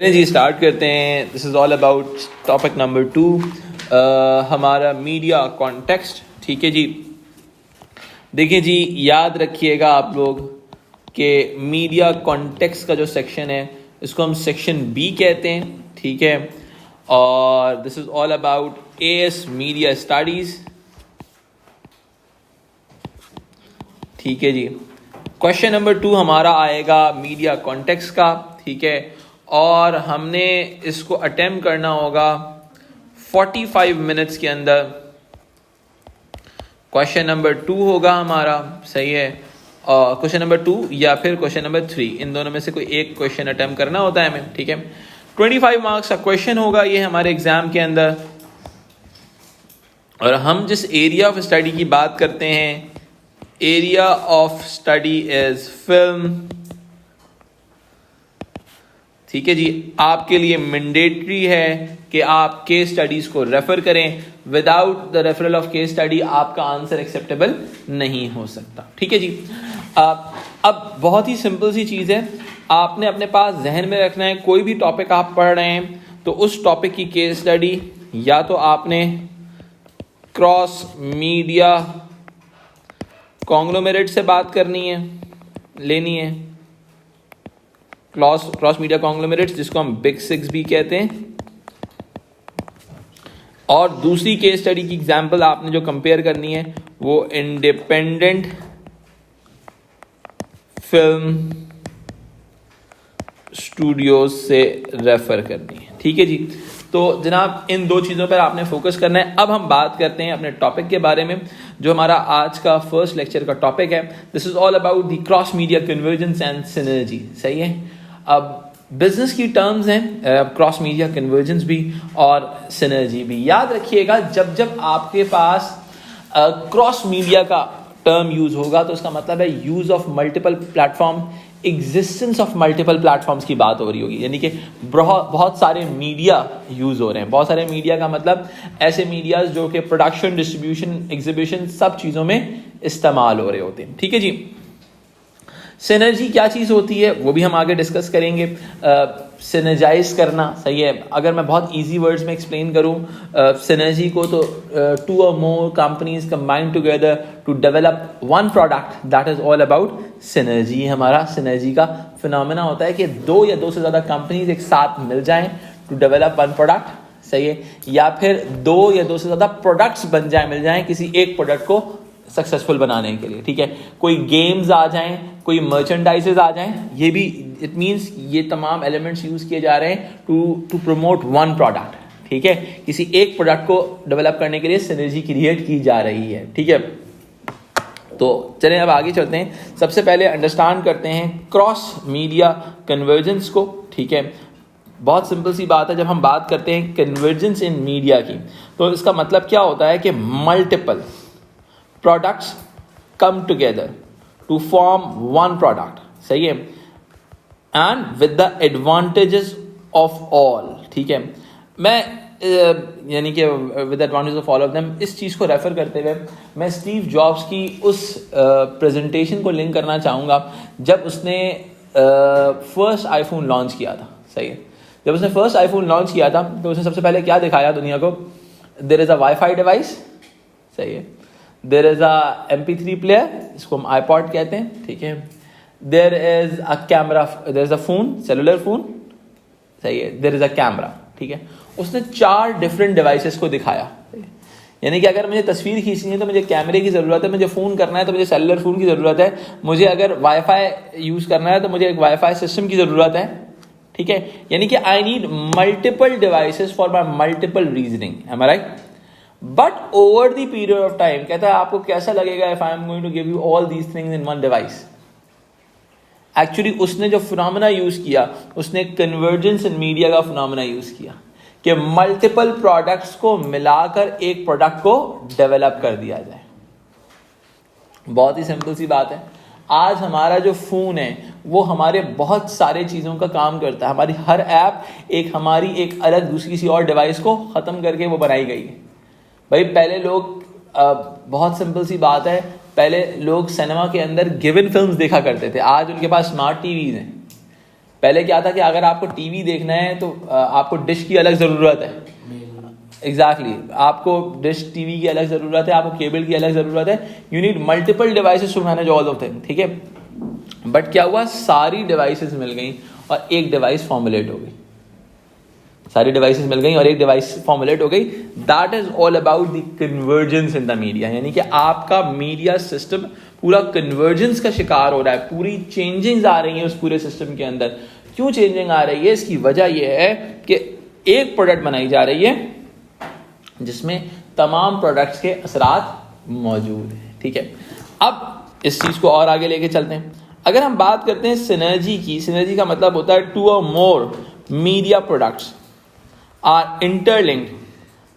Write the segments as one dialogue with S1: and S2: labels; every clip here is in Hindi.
S1: चलिए जी स्टार्ट करते हैं. This is all about topic number 2, हमारा मीडिया कॉन्टेक्स्ट. ठीक है जी. देखिए जी, याद रखिएगा आप लोग कि मीडिया कॉन्टेक्स्ट का जो सेक्शन है इसको हम सेक्शन बी कहते हैं. ठीक है. और this is all about as media studies. ठीक है जी. क्वेश्चन नंबर 2 हमारा आएगा मीडिया कॉन्टेक्स्ट का. ठीक है. और हमने इसको अटेम्प्ट करना होगा 45 मिनट्स के अंदर. क्वेश्चन नंबर 2 होगा हमारा. सही है. क्वेश्चन नंबर 2 या फिर क्वेश्चन नंबर 3, इन दोनों में से कोई एक क्वेश्चन अटेम्प्ट करना होता है हमें. ठीक है. 25 मार्क्स का क्वेश्चन होगा ये हमारे एग्जाम के अंदर. और हम जिस एरिया ऑफ स्टडी की बात करते हैं, area of study is film. ठीक है जी. आपके लिए मैंडेटरी है कि आप केस स्टडीज को रेफर करें. Without the referral of case study आपका आंसर एक्सेप्टेबल नहीं हो सकता. ठीक है जी. अब बहुत ही सिंपल सी चीज़ है. आपने अपने पास जहन में रखना है, कोई भी टॉपिक आप पढ़ रहे हैं तो उस टॉपिक की केस स्टडी या तो आपने क्रॉस मीडिया कॉन्ग्लोमेरेट से बात करनी है, लेनी है. क्रॉस मीडिया कॉन्ग्लोमेरेट्स जिसको हम बिग 6 भी कहते हैं. और दूसरी केस स्टडी की एग्जांपल आपने जो कंपेयर करनी है वो इंडिपेंडेंट फिल्म स्टूडियोज से रेफर करनी है. ठीक है जी. तो जनाब इन दो चीज़ों पर आपने फोकस करना है. अब हम बात करते हैं अपने टॉपिक के बारे में जो हमारा आज का फर्स्ट लेक्चर का टॉपिक है. This is all about the cross media convergence and synergy. सही है. अब बिजनेस की टर्म्स हैं क्रॉस मीडिया कन्वर्जेंस भी और सिनर्जी भी. याद रखिएगा जब जब आपके पास क्रॉस मीडिया का टर्म यूज होगा तो उसका मतलब है use of multiple platform, existence of multiple platforms की बात हो रही होगी. यानी कि बहुत सारे मीडिया यूज हो रहे हैं. बहुत सारे मीडिया का मतलब ऐसे मीडियाज जो कि प्रोडक्शन, डिस्ट्रीब्यूशन, एग्जीबिशन सब चीज़ों में इस्तेमाल हो रहे होते हैं. ठीक है जी. सिनर्जी क्या चीज़ होती है वो भी हम आगे डिस्कस करेंगे. सिनर्जाइज करना. सही है. अगर मैं बहुत इजी वर्ड्स में एक्सप्लेन करूं सिनर्जी को तो 2 or more companies combine together to develop one product. That is all about synergy. हमारा सिनर्जी का फिनोमेना होता है कि 2 या 2 से ज़्यादा कंपनीज एक साथ मिल जाएं टू डेवलप वन प्रोडक्ट. सही है. या फिर 2 या 2 से ज़्यादा प्रोडक्ट्स मिल जाएं किसी एक प्रोडक्ट को सक्सेसफुल बनाने के लिए. ठीक है. कोई गेम्स आ जाएं, कोई मर्चेंडाइजेस आ जाएं, ये भी इट मींस ये तमाम एलिमेंट्स यूज किए जा रहे हैं टू प्रमोट वन प्रोडक्ट. ठीक है. किसी एक प्रोडक्ट को डेवलप करने के लिए सिनर्जी क्रिएट की जा रही है. ठीक है. तो चलें अब आगे चलते हैं. सबसे पहले अंडरस्टैंड करते हैं क्रॉस मीडिया कन्वर्जेंस को. ठीक है. बहुत सिंपल सी बात है. जब हम बात करते हैं कन्वर्जेंस इन मीडिया की तो इसका मतलब क्या होता है कि multiple products come together to form one product. सही है. and with the advantages of all. ठीक है. मैं यानी कि with the advantages of all of them इस चीज़ को रेफर करते हुए मैं स्टीव जॉब्स की उस प्रेजेंटेशन को लिंक करना चाहूँगा जब उसने फर्स्ट आईफोन लॉन्च किया था. सही है. जब उसने फर्स्ट आईफोन लॉन्च किया था तो उसने सबसे पहले क्या दिखाया दुनिया को? There is a wifi device. सही है. There is a MP3 player, इसको हम iPod कहते हैं. ठीक है. There is a camera, there is a phone, cellular phone. सही है. There is a camera. ठीक है. उसने 4 डिफरेंट डिवाइसेस को दिखाया. यानी कि अगर मुझे तस्वीर खींचनी है तो मुझे कैमरे की ज़रूरत है, मुझे फ़ोन करना है तो मुझे सेलुलर फ़ोन की ज़रूरत है, मुझे अगर वाईफाई यूज़ करना है तो मुझे एक वाईफाई सिस्टम की ज़रूरत है. ठीक है. यानी कि I need multiple devices for my multiple reasoning. Am I right? But over the period of time कहता है आपको कैसा लगेगा if I am going to give you all these things in one device. Actually उसने जो फिनोमेना यूज किया उसने कन्वर्जेंस इन मीडिया का फिनोमेना यूज किया कि मल्टीपल प्रोडक्ट्स को मिलाकर एक प्रोडक्ट को डेवलप कर दिया जाए. बहुत ही सिंपल सी बात है. आज हमारा जो फोन है वो हमारे बहुत सारे चीज़ों का काम करता है. हमारी हर ऐप हमारी एक अलग दूसरी किसी और डिवाइस को ख़त्म करके वो बनाई गई है. भाई पहले लोग बहुत सिंपल सी बात है, पहले लोग सिनेमा के अंदर गिवन फिल्म्स देखा करते थे. आज उनके पास स्मार्ट टीवीज हैं. पहले क्या था कि अगर आपको टीवी देखना है तो आपको डिश की अलग ज़रूरत है, एग्जैक्टली आपको डिश टीवी की अलग ज़रूरत है, आपको केबल की अलग ज़रूरत है, you need multiple devices to manage all of thing, ठीक है। बट क्या हुआ, सारी डिवाइसेस मिल गई और एक डिवाइस फॉर्मुलेट हो गई, सारी डिवाइसेस मिल गई और एक डिवाइस फॉर्मुलेट हो गई। That is all about the convergence in the media, यानी कि आपका मीडिया सिस्टम पूरा कन्वर्जेंस का शिकार हो रहा है, पूरी चेंजिंग्स आ रही हैं उस पूरे सिस्टम के अंदर। क्यों चेंजिंग आ रही है, इसकी वजह यह है कि एक प्रोडक्ट बनाई जा रही है जिसमें तमाम प्रोडक्ट्स के असरात मौजूद हैं, ठीक है। अब इस चीज़ को और आगे लेके चलते हैं। अगर हम बात करते हैं सिनर्जी की, सिनर्जी का मतलब होता है टू और मोर मीडिया प्रोडक्ट्स आर इंटरलिंक्ड,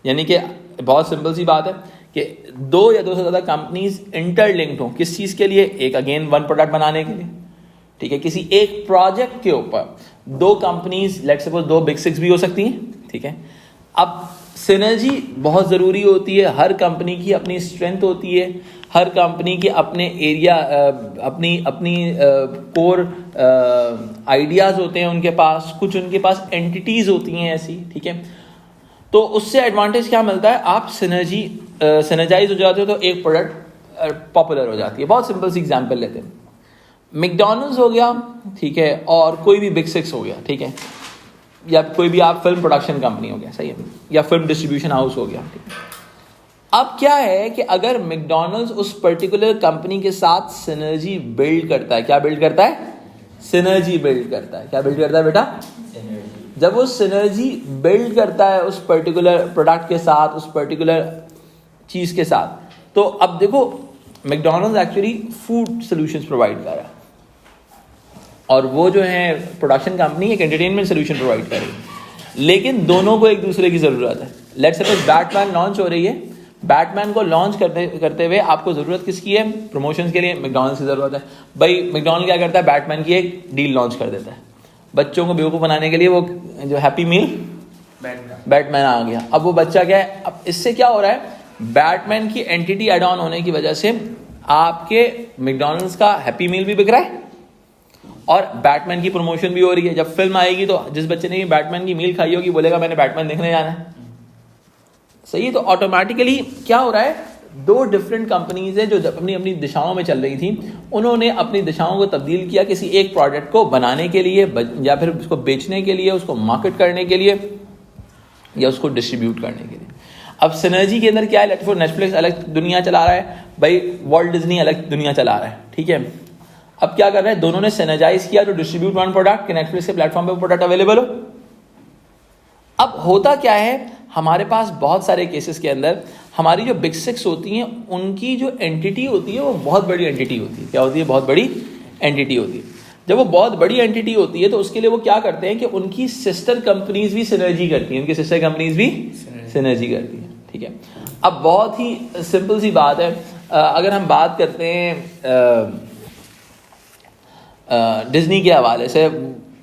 S1: यानी कि बहुत सिंपल सी बात है कि दो या दो से ज़्यादा कंपनीज इंटरलिंक्ड हों, किस चीज़ के लिए, एक अगेन वन प्रोडक्ट बनाने के लिए, ठीक है। किसी एक प्रोजेक्ट के ऊपर दो कंपनीज, लेट्स सपोज दो बिग सिक्स भी हो सकती हैं, ठीक है। अब सिनर्जी बहुत ज़रूरी होती है, हर कंपनी की अपनी स्ट्रेंथ होती है, हर कंपनी के अपने एरिया, अपनी कोर आइडियाज़ होते हैं उनके पास, कुछ उनके पास एंटिटीज़ होती हैं ऐसी, ठीक है। तो उससे एडवांटेज क्या मिलता है, आप सिनर्जाइज हो जाते हो तो एक प्रोडक्ट पॉपुलर हो जाती है। बहुत सिंपल सी एग्जांपल लेते हैं, मैकडॉनल्ड्स हो गया, ठीक है, और कोई भी बिग सिक्स हो गया, ठीक है, या कोई भी आप फिल्म प्रोडक्शन कंपनी हो गया, सही है, या फिल्म डिस्ट्रीब्यूशन हाउस हो गया, ठीक है। अब क्या है कि अगर मैकडॉनल्ड्स उस पर्टिकुलर कंपनी के साथ सिनर्जी बिल्ड करता है, क्या बिल्ड करता है, सिनर्जी बिल्ड करता है, क्या बिल्ड करता है बेटा, जब वो सिनर्जी बिल्ड करता है उस पर्टिकुलर प्रोडक्ट के साथ, उस पर्टिकुलर चीज़ के साथ, तो अब देखो McDonald's actually food solutions provide कर रहा है और वो जो है प्रोडक्शन कंपनी एक एंटरटेनमेंट सॉल्यूशन प्रोवाइड कर रही है, लेकिन दोनों को एक दूसरे की ज़रूरत है। लेट्स सपोज बैटमैन लॉन्च हो रही है, बैटमैन को लॉन्च करते हुए आपको ज़रूरत किसकी है, प्रमोशंस के लिए मैकडॉनल्ड्स की ज़रूरत है। भाई मैकडॉनल्ड क्या करता है, बैटमैन की एक डील लॉन्च कर देता है, बच्चों को बेवकूफ़ बनाने के लिए, वो जो हैप्पी मील बैटमैन आ गया। अब वो बच्चा क्या है, अब इससे क्या हो रहा है, बैटमैन की एंटिटी एड ऑन होने की वजह से आपके मैकडॉनल्ड्स का हैप्पी मील भी बिक रहा है और बैटमैन की प्रमोशन भी हो रही है। जब फिल्म आएगी तो जिस बच्चे ने बैटमैन की मील खाई होगी बोलेगा मैंने बैटमैन देखने जाना है, सही है। तो ऑटोमेटिकली क्या हो रहा है, दो डिफरेंट कंपनीज है जो अपनी अपनी दिशाओं में चल रही थी, उन्होंने अपनी दिशाओं को तब्दील किया किसी एक प्रोडक्ट को बनाने के लिए या फिर उसको बेचने के लिए, उसको मार्केट करने के लिए या उसको डिस्ट्रीब्यूट करने के लिए। अब सिनर्जी के अंदर क्या है, लेट्स सपोज नेटफ्लिक्स अलग दुनिया चला रहा है, भाई वॉल्ट डिज्नी अलग दुनिया चला रहा है, ठीक है। अब क्या कर रहे हैं, दोनों ने सिनर्जाइज किया टू डिस्ट्रीब्यूट वन प्रोडक्ट कि नेटफ्लिक्स के प्लेटफॉर्म पे वो प्रोडक्ट अवेलेबल हो। अब होता क्या है, हमारे पास बहुत सारे केसेस के अंदर हमारी जो बिग सिक्स होती हैं उनकी जो एंटिटी होती है वो बहुत बड़ी एंटिटी होती है। क्या होती है, बहुत बड़ी एंटिटी होती है। जब वो बहुत बड़ी एंटिटी होती है तो उसके लिए वो क्या करते हैं कि उनकी सिस्टर कंपनीज भी सिनर्जी करती हैं, उनकी सिस्टर कंपनीज भी सिनर्जी करती हैं, ठीक है। अब बहुत ही सिंपल सी बात है, अगर हम बात करते हैं डिज्नी के हवाले से,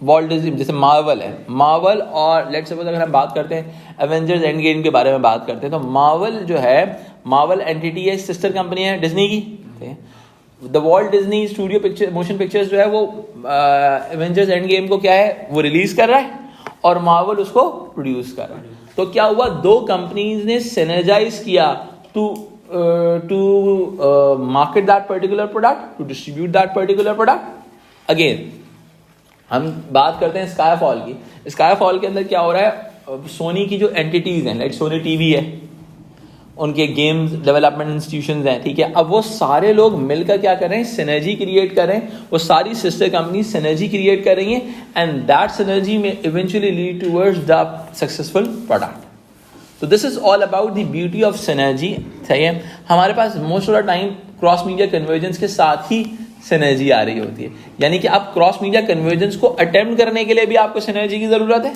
S1: वॉल्ट डिज्नी जैसे मार्वल है, मार्वल और लेट्स सपोज अगर हम बात करते हैं एवेंजर्स एंड गेम के बारे में बात करते हैं तो मार्वल जो है, मार्वल एंटिटी है, सिस्टर कंपनी है डिज्नी की। The Walt Disney studio picture motion pictures जो है वो एवेंजर्स एंड गेम को क्या है वो रिलीज कर रहा है और मार्वल उसको प्रोड्यूस कर रहा है। तो क्या हुआ, दो कंपनीज ने सिनर्जाइज किया to market that particular product, to distribute that particular product. Again हम बात करते हैं स्काईफॉल की। स्काईफॉल के अंदर क्या हो रहा है, सोनी की जो एंटिटीज हैं, लाइक सोनी टीवी है, उनके गेम्स डेवलपमेंट इंस्टीट्यूशंस हैं, ठीक है। अब वो सारे लोग मिलकर क्या कर रहे हैं, सिनर्जी क्रिएट कर रहे हैं, वो सारी सिस्टर कंपनी सिनर्जी क्रिएट कर रही हैं एंड दैट सिनर्जी में eventually lead towards the successful product. तो this is all about the beauty of synergy, सही है। हमारे पास most of the time cross media convergence के साथ ही सिनर्जी आ रही होती है, यानी कि आप क्रॉस मीडिया कन्वर्जेंस को अटेम्प्ट करने के लिए भी आपको सिनर्जी की जरूरत है,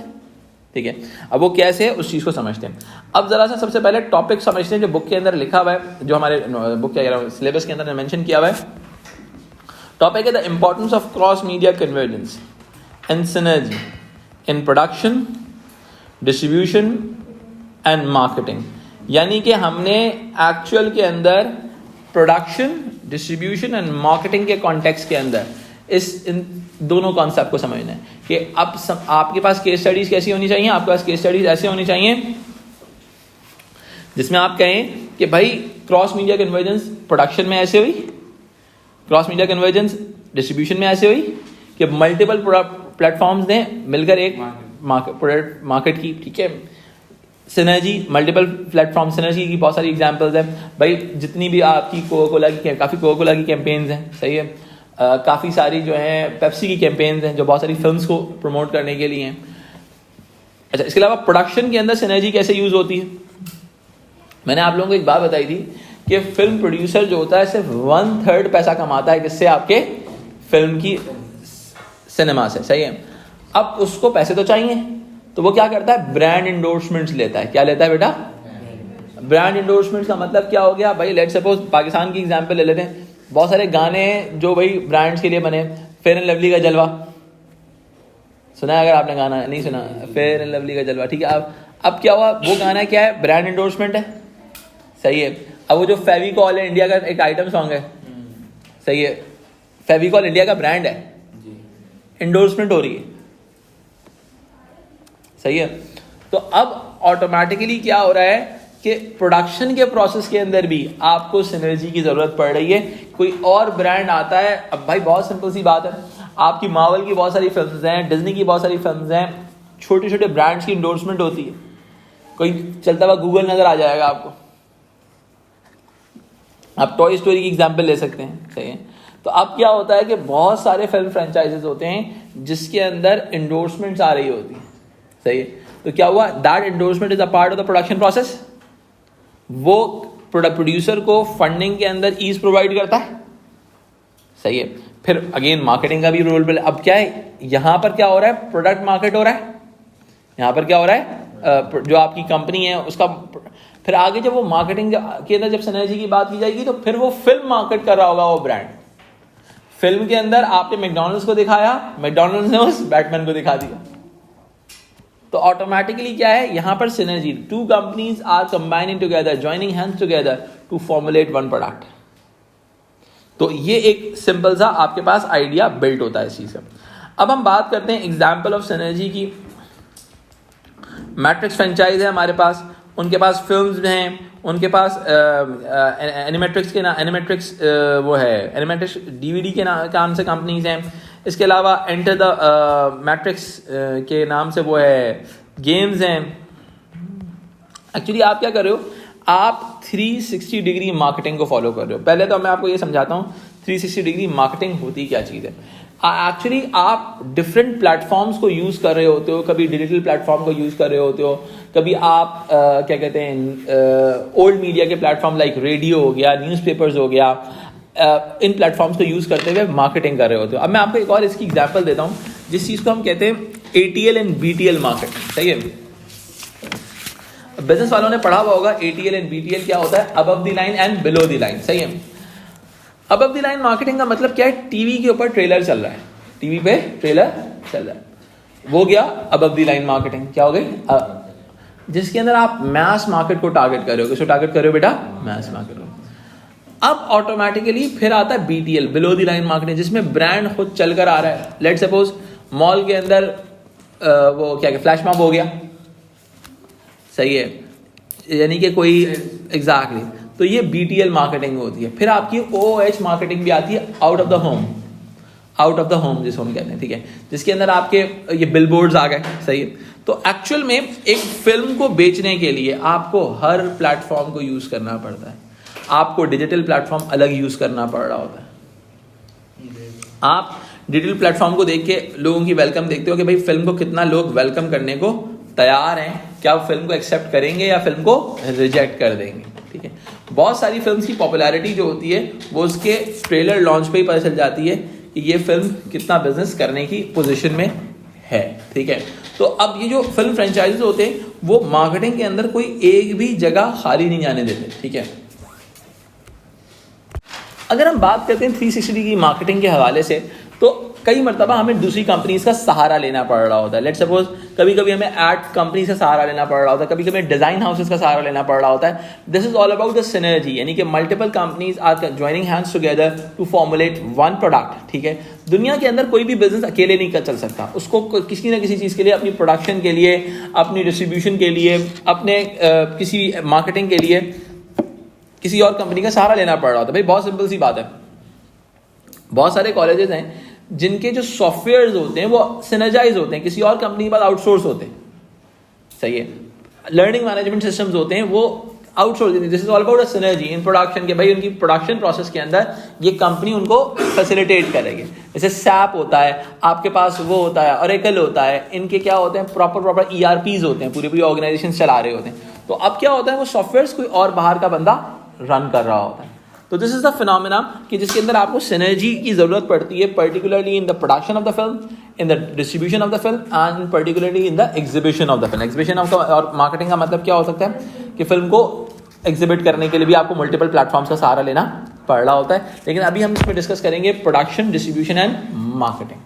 S1: ठीक है। अब वो कैसे है उस चीज को समझते हैं। अब जरा सा सबसे पहले टॉपिक समझते हैं जो बुक के अंदर लिखा हुआ है, जो हमारे बुक के सिलेबस के अंदर मेंशन किया हुआ है। टॉपिक है the importance of cross media convergence and synergy in production, distribution and marketing. यानी कि हमने एक्चुअल के अंदर प्रोडक्शन, डिस्ट्रीब्यूशन एंड मार्केटिंग के कॉन्टेक्स्ट के अंदर इन दोनों कॉन्सेप्ट को समझना है कि अब आपके पास केस स्टडीज कैसी होनी चाहिए, आपके पास केस स्टडीज ऐसे होनी चाहिए जिसमें आप कहें कि भाई क्रॉस मीडिया कन्वर्जेंस प्रोडक्शन में ऐसे हुई, क्रॉस मीडिया कन्वर्जेंस डिस्ट्रीब्यूशन में ऐसे हुई कि मल्टीपल प्लेटफॉर्म्स ने मिलकर एक मार्केट की, ठीक है, सिनर्जी, मल्टीपल प्लेटफॉर्म सिनर्जी की बहुत सारी एग्जांपल्स हैं भाई। जितनी भी आपकी कोका कोला की कैंपेन्स हैं, सही है, काफ़ी सारी जो हैं पेप्सी की कैंपेन्स हैं जो बहुत सारी फिल्म्स को प्रमोट करने के लिए हैं। अच्छा, इसके अलावा प्रोडक्शन के अंदर सिनर्जी कैसे यूज़ होती है, मैंने आप लोगों को एक बात बताई थी कि फिल्म प्रोड्यूसर जो होता है सिर्फ 1/3 पैसा कमाता है किससे, आपके फिल्म की सिनेमा से, सही है। अब उसको पैसे तो चाहिए, तो वो क्या करता है, ब्रांड इंडोर्समेंट्स लेता है। क्या लेता है बेटा, ब्रांड इंडोर्समेंट्स का मतलब क्या हो गया भाई, लेट सपोज पाकिस्तान की एग्जांपल ले लेते हैं, बहुत सारे गाने हैं जो भाई ब्रांड्स के लिए बने। फेयर एंड लवली का जलवा सुना है, अगर आपने गाना नहीं सुना, फेयर एंड लवली का जलवा, ठीक है। अब क्या हुआ, वो गाना क्या है, ब्रांड इंडोर्समेंट है, सही है। अब वो जो फेविकॉल है, इंडिया का एक आइटम सॉन्ग है, सही है, फेविकॉल इंडिया का ब्रांड है, इंडोर्समेंट हो रही है, सही है। तो अब ऑटोमेटिकली क्या हो रहा है कि प्रोडक्शन के प्रोसेस के अंदर भी आपको सिनर्जी की जरूरत पड़ रही है। कोई और ब्रांड आता है, अब भाई बहुत सिंपल सी बात है, आपकी मार्वल की बहुत सारी फिल्म्स हैं, डिज्नी की बहुत सारी फिल्म्स हैं, छोटे छोटे ब्रांड्स की इंडोर्समेंट होती है, कोई चलता हुआ गूगल नजर आ जाएगा आपको। आप टॉय स्टोरी की एग्जांपल ले सकते हैं, सही है। तो अब क्या होता है कि बहुत सारे फिल्म फ्रेंचाइजेस होते हैं जिसके अंदर इंडोर्समेंट्स आ रही होती है, सही है। तो क्या हुआ, that endorsement is a part of the production process. वो प्रोड्यूसर को फंडिंग के अंदर ईज प्रोवाइड करता है, सही है। फिर अगेन मार्केटिंग का भी रोल प्ले। अब क्या है, यहां पर क्या हो रहा है, प्रोडक्ट मार्केट हो रहा है, यहां पर क्या हो रहा है, जो आपकी कंपनी है उसका। फिर आगे जब वो मार्केटिंग के अंदर जब सिनर्जी की बात की जाएगी तो फिर वो फिल्म मार्केट कर रहा होगा वो ब्रांड। फिल्म के अंदर आपने मैकडॉनल्ड्स को दिखाया, मैकडॉनल्ड्स ने उस बैटमैन को दिखा दिया, तो ऑटोमेटिकली क्या है, यहां पर synergy, two companies are combining together, joining hands together to formulate one product. तो ये एक सिंपल सा आपके पास आइडिया बिल्ट होता है इस चीज का। अब हम बात करते हैं एग्जाम्पल ऑफ सिनर्जी की। मैट्रिक्स फ्रेंचाइज है हमारे पास, उनके पास फिल्म्स हैं, उनके पास एनिमेट्रिक्स वो है, एनिमेट्रिक्स डीवीडी के नाम से कंपनीज हैं। इसके अलावा एंटर द मैट्रिक्स के नाम से वो है गेम्स हैं। एक्चुअली आप क्या कर रहे हो, आप 360 डिग्री मार्केटिंग को फॉलो कर रहे हो। पहले तो मैं आपको ये समझाता हूँ 360 डिग्री मार्केटिंग होती क्या चीज़ है। एक्चुअली आप डिफरेंट प्लेटफॉर्म्स को यूज़ कर रहे होते हो, कभी डिजिटल प्लेटफॉर्म को यूज़ कर रहे होते हो, कभी आप क्या कहते हैं ओल्ड मीडिया के प्लेटफॉर्म लाइक रेडियो हो गया, न्यूज़पेपर्स हो गया, इन प्लेटफॉर्म्स को यूज़ करते हुए मार्केटिंग कर रहे होते हो। अब मैं आपको एक और इसकी एग्जांपल देता हूँ, जिस चीज़ को हम कहते हैं ATL एंड BTL मार्केटिंग, सही है। बिजनेस वालों ने पढ़ा हुआ होगा ATL एंड BTL क्या होता है, above the line and below the line, सही है। अबव द लाइन मार्केटिंग का मतलब क्या है, टीवी के ऊपर ट्रेलर चल रहा है, टीवी पे ट्रेलर चल रहा है, वो गया अबव द लाइन मार्केटिंग। क्या हो गई, जिसके अंदर आप मैस मार्केट को टारगेट कर रहे हो। किसको टारगेट कर रहे हो बेटा, मैस मार्केट को। अब ऑटोमेटिकली फिर आता है BTL, below the line marketing, जिसमें ब्रांड खुद चलकर आ रहा है। लेट सपोज मॉल के अंदर वो क्या फ्लैश मॉब हो गया, सही है, यानी कि कोई एग्जैक्टली तो ये BTL मार्केटिंग होती है। फिर आपकी OOH मार्केटिंग भी आती है, out of the home, out of the home जिसको हम कहते हैं, ठीक है, जिसके अंदर आपके ये बिलबोर्ड्स आ गए, सही है। तो एक्चुअल में एक फिल्म को बेचने के लिए आपको हर प्लेटफॉर्म को यूज करना पड़ता है। आपको डिजिटल प्लेटफॉर्म अलग यूज करना पड़ रहा होता है। आप डिजिटल प्लेटफॉर्म को देख के लोगों की वेलकम देखते हो कि भाई फिल्म को कितना लोग वेलकम करने को तैयार हैं, क्या वो फिल्म को एक्सेप्ट करेंगे या फिल्म को रिजेक्ट कर देंगे, ठीक है। बहुत सारी फिल्म्स की पॉपुलैरिटी जो होती है वो उसके ट्रेलर लॉन्च पे ही पता चल जाती है कि ये फिल्म कितना बिजनेस करने की पोजीशन में है, ठीक है। तो अब ये जो फिल्म फ्रेंचाइजीज होते हैं वो मार्केटिंग के अंदर कोई एक भी जगह खाली नहीं जाने देते, ठीक है। अगर हम बात करते हैं 360 डिग्री मार्केटिंग के हवाले से, तो कई मरतबा हमें दूसरी कंपनीज का सहारा लेना पड़ रहा होता है. लेट्स सपोज कभी कभी हमें एड कंपनी का सहारा लेना पड़ रहा होता है, कभी कभी डिजाइन हाउसेस का सहारा लेना पड़ रहा होता है. This is all about the synergy, यानी कि multiple companies are joining hands together to formulate one product. ठीक है, दुनिया के अंदर कोई भी बिजनेस अकेले नहीं चल सकता. उसको किसी न किसी चीज़ के लिए, अपनी प्रोडक्शन के लिए, अपनी डिस्ट्रीब्यूशन के लिए, अपने किसी मार्केटिंग के लिए किसी और कंपनी का सहारा लेना पड़ रहा होता है. भाई बहुत सिंपल सी बात है, बहुत सारे कॉलेजेस हैं जिनके जो सॉफ्टवेयर्स होते हैं वो सिनर्जाइज होते हैं, किसी और कंपनी के पास आउटसोर्स होते हैं. सही है, लर्निंग मैनेजमेंट सिस्टम्स होते हैं वो outsource. This is all about a synergy in production के. भाई उनकी प्रोडक्शन प्रोसेस के अंदर ये कंपनी उनको फैसिलिटेट करेगी. जैसे सैप होता है, आपके पास वो होता है, ऑरेकल होता है, इनके क्या होते हैं, प्रॉपर ERPs होते हैं, पूरी ऑर्गेनाइजेशन चला रहे होते हैं. तो अब क्या होता है, वो सॉफ्टवेयर कोई और बाहर का बंदा रन कर रहा होता है. तो दिस इज द फिनोमेना कि जिसके अंदर आपको सिनर्जी की जरूरत पड़ती है, particularly in the production of the film, in the distribution of the film and particularly in the exhibition of the film. Exhibition of और मार्केटिंग का मतलब क्या हो सकता है कि फिल्म को एग्जिबिट करने के लिए भी आपको मल्टीपल प्लेटफॉर्म्स का सहारा लेना पड़ रहा होता है. लेकिन अभी हम इसमें डिस्कस करेंगे production, distribution and marketing.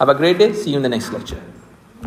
S1: Have a great day, see you in the next lecture.